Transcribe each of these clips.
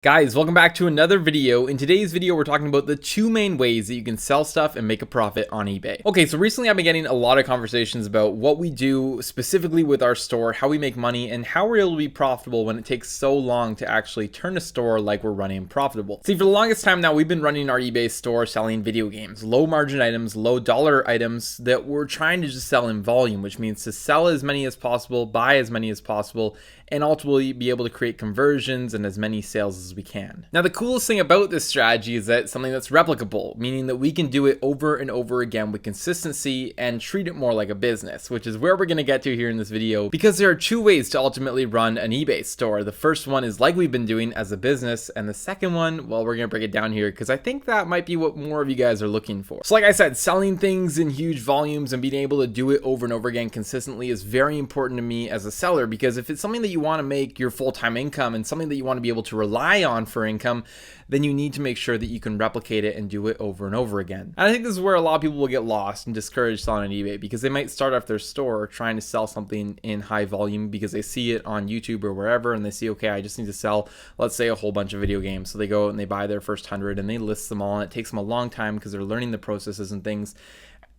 Guys, welcome back to another video. In today's video, we're talking about the two main ways that you can sell stuff and make a profit on eBay. Okay, so recently I've been getting a lot of conversations about what we do specifically with our store, how we make money, and how we're able to be profitable when it takes so long to actually turn a store like we're running profitable. See, for the longest time now, we've been running our eBay store selling video games, low margin items, low dollar items that we're trying to just sell in volume, which means to sell as many as possible, buy as many as possible, and ultimately be able to create conversions and as many sales as we can. Now, the coolest thing about this strategy is that it's something that's replicable, meaning that we can do it over and over again with consistency and treat it more like a business, which is where we're going to get to here in this video, because there are two ways to ultimately run an eBay store. The first one is like we've been doing as a business, and the second one, well, we're going to break it down here because I think that might be what more of you guys are looking for. So like I said, selling things in huge volumes and being able to do it over and over again consistently is very important to me as a seller, because if it's something that you want to make your full-time income and something that you want to be able to rely on for income, then you need to make sure that you can replicate it and do it over and over again. And I think this is where a lot of people will get lost and discouraged selling on eBay, because they might start off their store trying to sell something in high volume because they see it on YouTube or wherever and they see, okay, I just need to sell, let's say, a whole bunch of video games. So they go out and they buy their first 100 and they list them all, and it takes them a long time because they're learning the processes and things.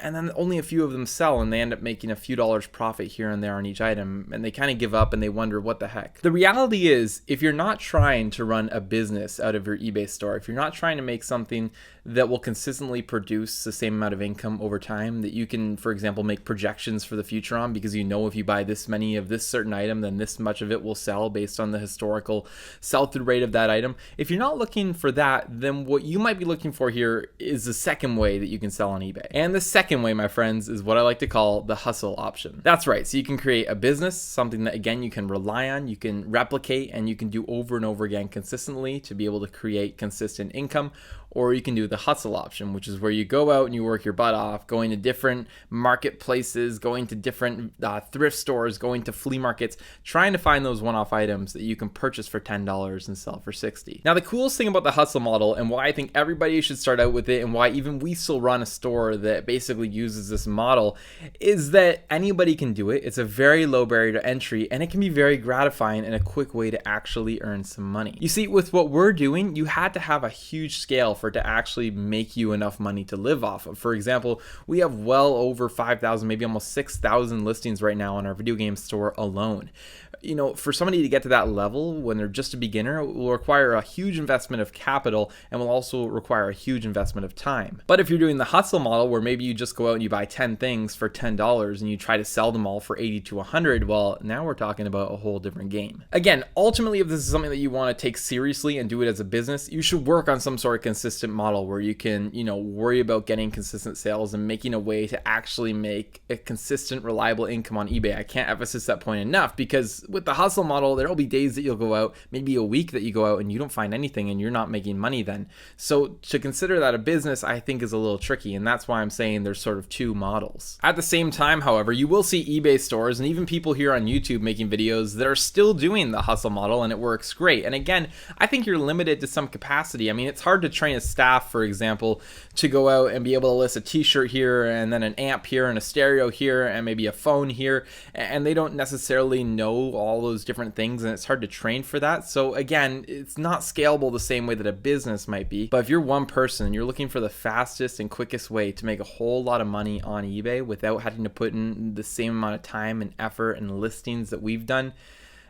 And then only a few of them sell, and they end up making a few dollars profit here and there on each item, and they kind of give up and they wonder what the heck. The reality is, if you're not trying to run a business out of your eBay store, if you're not trying to make something that will consistently produce the same amount of income over time, that you can, for example, make projections for the future on, because you know if you buy this many of this certain item, then this much of it will sell based on the historical sell-through rate of that item. If you're not looking for that, then what you might be looking for here is the second way that you can sell on eBay. And the second way, my friends, is what I like to call the hustle option. That's right. So you can create a business, something that, again, you can rely on, you can replicate, and you can do over and over again consistently to be able to create consistent income. Or you can do the hustle option, which is where you go out and you work your butt off, going to different marketplaces, going to different thrift stores, going to flea markets, trying to find those one-off items that you can purchase for $10 and sell for $60. Now, the coolest thing about the hustle model, and why I think everybody should start out with it, and why even we still run a store that basically uses this model, is that anybody can do it. It's a very low barrier to entry, and it can be very gratifying and a quick way to actually earn some money. You see, with what we're doing, you had to have a huge scale for it to actually make you enough money to live off of. For example, we have well over 5,000, maybe almost 6,000 listings right now on our video game store alone. You know, for somebody to get to that level when they're just a beginner, it will require a huge investment of capital and will also require a huge investment of time. But if you're doing the hustle model, where maybe you just go out and you buy 10 things for $10 and you try to sell them all for 80 to 100, well, now we're talking about a whole different game. Again, ultimately, if this is something that you want to take seriously and do it as a business, you should work on some sort of consistent model where you can, worry about getting consistent sales and making a way to actually make a consistent, reliable income on eBay. I can't emphasize that point enough, because with the hustle model, there'll be days that you'll go out, maybe a week that you go out and you don't find anything and you're not making money then. So to consider that a business, I think, is a little tricky, and that's why I'm saying there's sort of two models. At the same time, however, you will see eBay stores and even people here on YouTube making videos that are still doing the hustle model, and it works great. And again, I think you're limited to some capacity. I mean, it's hard to train a staff, for example, to go out and be able to list a t-shirt here and then an amp here and a stereo here and maybe a phone here, and they don't necessarily know all those different things, and it's hard to train for that. So again, it's not scalable the same way that a business might be. But if you're one person and you're looking for the fastest and quickest way to make a whole lot of money on eBay without having to put in the same amount of time and effort and listings that we've done,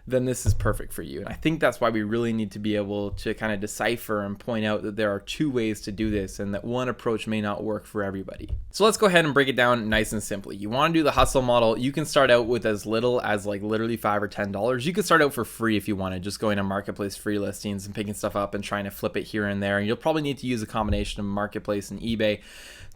then this is perfect for you. And I think that's why we really need to be able to kind of decipher and point out that there are two ways to do this, and that one approach may not work for everybody. So let's go ahead and break it down nice and simply. You want to do the hustle model, you can start out with as little as like literally $5 or $10. You could start out for free if you wanted, just going to marketplace free listings and picking stuff up and trying to flip it here and there. And you'll probably need to use a combination of marketplace and eBay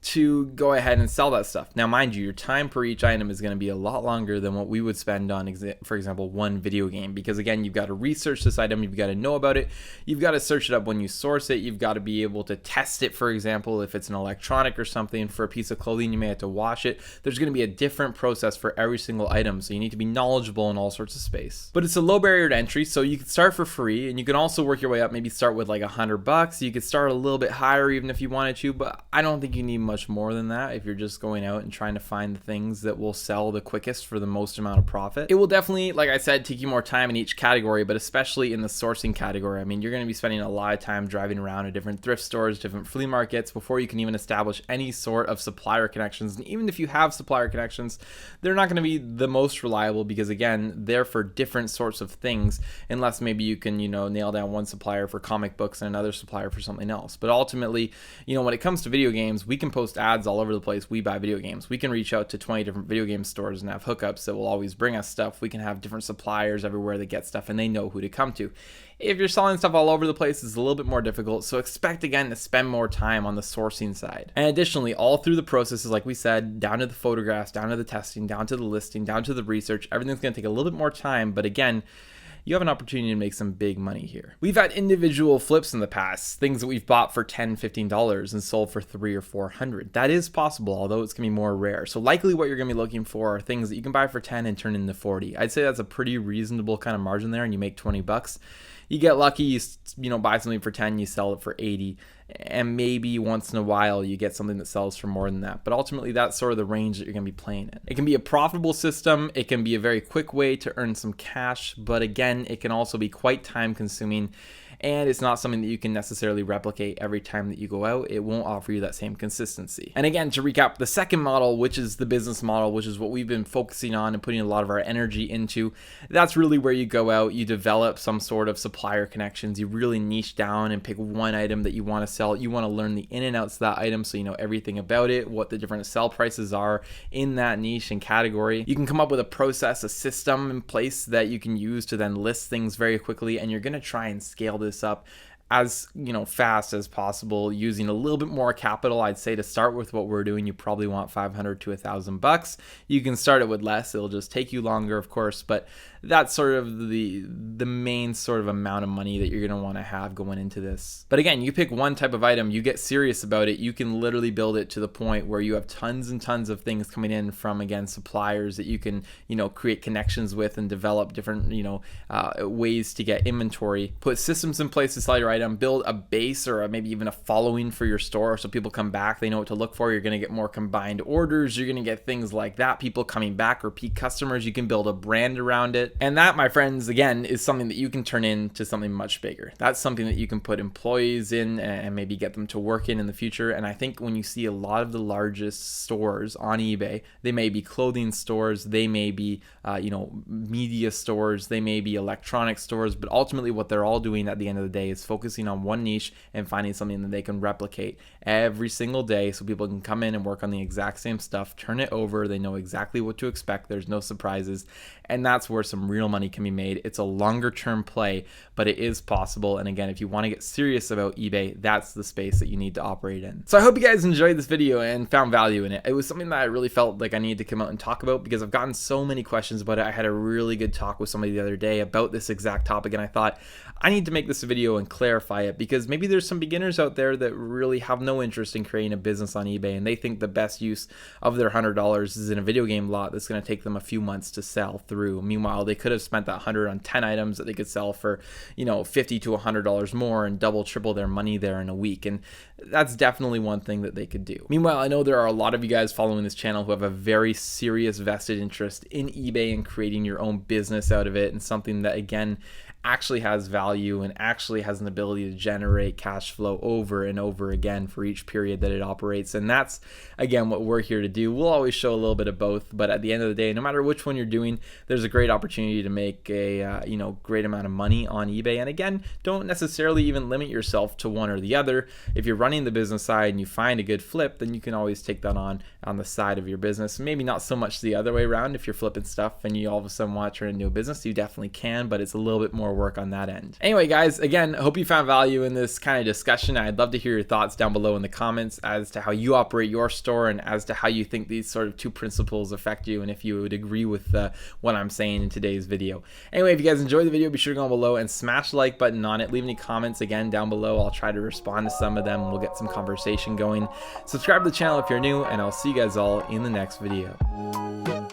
to go ahead and sell that stuff. Now, mind you, your time per each item is going to be a lot longer than what we would spend on, for example, one video game, because again, you've got to research this item, you've got to know about it, you've got to search it up when you source it, you've got to be able to test it. For example, if it's an electronic or something, for a piece of clothing, you may have to wash it. There's going to be a different process for every single item, so you need to be knowledgeable in all sorts of space. But it's a low barrier to entry, so you can start for free, and you can also work your way up, maybe start with like $100. You could start a little bit higher even if you wanted to, but I don't think you need much much more than that if you're just going out and trying to find the things that will sell the quickest for the most amount of profit. It will definitely, like I said, take you more time in each category, but especially in the sourcing category. I mean, you're going to be spending a lot of time driving around to different thrift stores, different flea markets before you can even establish any sort of supplier connections. And even if you have supplier connections, they're not going to be the most reliable because, again, they're for different sorts of things, unless maybe you can, nail down one supplier for comic books and another supplier for something else. But ultimately, when it comes to video games, we can post ads all over the place. We buy video games. We can reach out to 20 different video game stores and have hookups that will always bring us stuff. We can have different suppliers everywhere that get stuff, and they know who to come to. If you're selling stuff all over the place, it's a little bit more difficult, so expect, again, to spend more time on the sourcing side. And additionally, all through the processes, like we said, down to the photographs, down to the testing, down to the listing, down to the research, everything's going to take a little bit more time, but again, you have an opportunity to make some big money here. We've had individual flips in the past, things that we've bought for $10, $15 and sold for $300 or $400. That is possible, although it's gonna be more rare. So likely what you're gonna be looking for are things that you can buy for 10 and turn into 40. I'd say that's a pretty reasonable kind of margin there, and you make 20 bucks. You get lucky, you buy something for 10, you sell it for 80. And maybe once in a while you get something that sells for more than that. But ultimately, that's sort of the range that you're going to be playing in. It can be a profitable system. It can be a very quick way to earn some cash. But again, it can also be quite time consuming. And it's not something that you can necessarily replicate every time that you go out. It won't offer you that same consistency. And again, to recap, the second model, which is the business model, which is what we've been focusing on and putting a lot of our energy into, that's really where you go out, you develop some sort of supplier connections, you really niche down and pick one item that you want to sell. You want to learn the in and outs of that item so you know everything about it, what the different sell prices are in that niche and category. You can come up with a process, a system in place that you can use to then list things very quickly, and you're going to try and scale this up as fast as possible using a little bit more capital. I'd say to start with what we're doing, you probably want $500 to $1,000. You can start it with less. It'll just take you longer, of course, but that's sort of the main sort of amount of money that you're going to want to have going into this. But again, you pick one type of item, you get serious about it, you can literally build it to the point where you have tons and tons of things coming in from, again, suppliers that you can, create connections with and develop different, ways to get inventory. Put systems in place to sell your item, build a base or maybe even a following for your store so people come back, they know what to look for. You're going to get more combined orders, you're going to get things like that, people coming back, repeat customers. You can build a brand around it. And that, my friends, again, is something that you can turn into something much bigger. That's something that you can put employees in and maybe get them to work in the future. And I think when you see a lot of the largest stores on eBay, they may be clothing stores, they may be media stores, they may be electronic stores, but ultimately what they're all doing at the end of the day is focusing on one niche and finding something that they can replicate every single day so people can come in and work on the exact same stuff, turn it over, they know exactly what to expect, there's no surprises, and that's where some real money can be made. It's a longer term play, but it is possible. And again, if you want to get serious about eBay, that's the space that you need to operate in. So I hope you guys enjoyed this video and found value in it. It was something that I really felt like I needed to come out and talk about because I've gotten so many questions about it. I had a really good talk with somebody the other day about this exact topic, and I thought I need to make this video and clarify it because maybe there's some beginners out there that really have no interest in creating a business on eBay, and they think the best use of their $100 is in a video game lot that's going to take them a few months to sell through. Meanwhile, they could have spent that $100 on 10 items that they could sell for, $50 to $100 more and double, triple their money there in a week. And that's definitely one thing that they could do. Meanwhile, I know there are a lot of you guys following this channel who have a very serious vested interest in eBay and creating your own business out of it, and something that, again, actually has value and actually has an ability to generate cash flow over and over again for each period that it operates. And that's, again, what we're here to do. We'll always show a little bit of both, but at the end of the day, no matter which one you're doing, there's a great opportunity to make a great amount of money on eBay. And again, don't necessarily even limit yourself to one or the other. If you're running the business side and you find a good flip, then you can always take that on the side of your business. Maybe not so much the other way around. If you're flipping stuff and you all of a sudden want to turn it into a business, you definitely can, but it's a little bit more work on that end. Anyway, guys, again, hope you found value in this kind of discussion. I'd love to hear your thoughts down below in the comments as to how you operate your store and as to how you think these sort of two principles affect you, and if you would agree with what I'm saying in today's video. Anyway, if you guys enjoyed the video, be sure to go below and smash the like button on it. Leave any comments again down below. I'll try to respond to some of them. We'll get some conversation going. Subscribe to the channel if you're new, and I'll see you guys all in the next video.